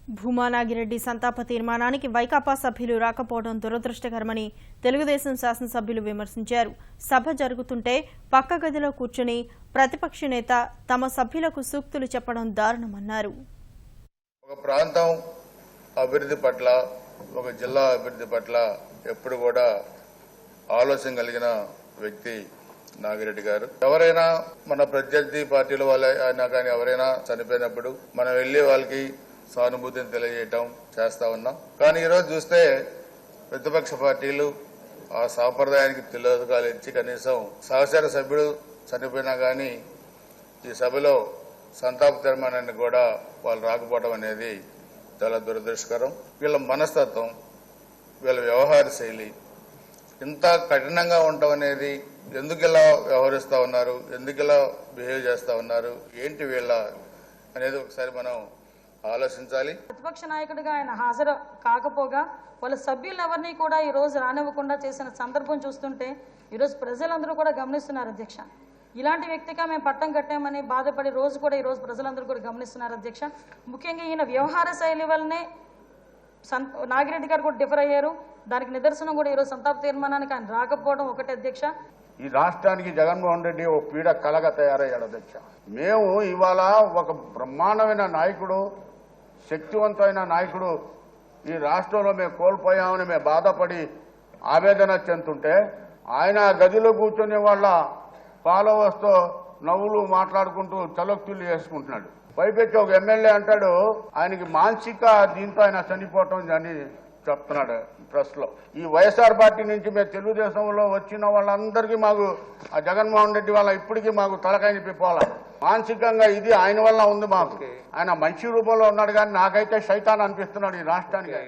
భూమానాగిరెడ్డి సంతాప తీర్మానానికి వైకాపా సభ్యులు రాకపోవడం దురదృష్టకరమని తెలుగుదేశం శాసనసభ్యులు విమర్శించారు. సభ జరుగుతుంటే పక్క గదిలో కూర్చుని ప్రతిపక్ష నేత తమ సభ్యులకు సూక్తులు చెప్పడం దారుణమన్నారు. ఒక ప్రాంతం అభివృద్ధి పట్ల, ఒక జిల్లా అభివృద్ధి పట్ల ఎప్పుడు కూడా ఆలోచన కలిగిన వ్యక్తి నాగిరెడ్డి గారు. ఎవరైనా మన ప్రత్యర్థి పార్టీల వాళ్ళ అయినా కానీ ఎవరైనా చనిపోయినప్పుడు మనం వెళ్లి వాళ్ళకి సానుభూతిని తెలియజేయటం చేస్తా ఉన్నాం. కానీ ఈరోజు చూస్తే ప్రతిపక్ష పార్టీలు ఆ సాంప్రదాయానికి తిలోదకాలు ఇచ్చి కనీసం సహచర సభ్యుడు చనిపోయినా కానీ ఈ సభలో సంతాప తీర్మానాన్ని కూడా వాళ్ళు రాకపోవడం అనేది చాలా దురదృష్టకరం. వీళ్ళ మనస్తత్వం, వీళ్ళ వ్యవహార శైలి ఇంత కఠినంగా ఉండటం అనేది, ఎందుకు ఇలా వ్యవహరిస్తా ఉన్నారు, ఎందుకు ఇలా బిహేవ్ చేస్తా ఉన్నారు, ఏంటి వీళ్ళ అనేది ఒకసారి మనం ఆలోచించాలి. ప్రతిపక్ష నాయకుడిగా ఆయన హాజరు కాకపోగా వాళ్ళ సభ్యులు ఎవరిని కూడా ఈ రోజు రానివ్వకుండా చేసిన సందర్భం చూస్తుంటే ఈరోజు ప్రజలందరూ కూడా గమనిస్తున్నారు అధ్యక్ష. ఇలాంటి వ్యక్తిగా మేము పట్టం కట్టామని బాధపడి రోజు కూడా ఈరోజు ప్రజలందరూ కూడా గమనిస్తున్నారు అధ్యక్ష. ముఖ్యంగా ఈయన వ్యవహార శైలి వల్లనే నాగిరెడ్డి గారు కూడా డిఫర్ అయ్యారు. దానికి నిదర్శనం కూడా ఈరోజు సంతాప తీర్మానానికి ఆయన రాకపోవడం ఒకటి అధ్యక్ష. ఈ రాష్ట్రానికి జగన్మోహన్ రెడ్డి ఓ పీడ కలగా తయారయ్యాడు అధ్యక్ష. మేము ఇవాళ ఒక బ్రహ్మాండమైన నాయకుడు, శక్తివంతమైన నాయకుడు ఈ రాష్ట్రంలో మేము కోల్పోయామని మేము బాధపడి ఆవేదన చెందుతుంటే ఆయన గదిలో కూర్చొని వాళ్ళ ఫాలోవర్స్తో నవ్వులు మాట్లాడుకుంటూ చలోక్తులు చేసుకుంటున్నాడు. పైపెచ్చి ఒక ఎమ్మెల్యే అంటాడు ఆయనకి మానసిక దీంతో ఆయన చనిపోవటం అని చెప్తున్నాడు ప్రెస్ లో. ఈ వైఎస్ఆర్ పార్టీ నుంచి మేము తెలుగుదేశంలో వచ్చిన వాళ్ళందరికీ మాకు ఆ జగన్మోహన్ రెడ్డి వల్ల ఇప్పటికీ మాకు తలకాయ పోవాలి. మానసికంగా ఇది ఆయన వల్ల ఉంది. మాకు ఆయన మంచి రూపంలో ఉన్నాడు కానీ నాకైతే శైతాన్ అనిపిస్తున్నాడు ఈ రాష్ట్రానికి.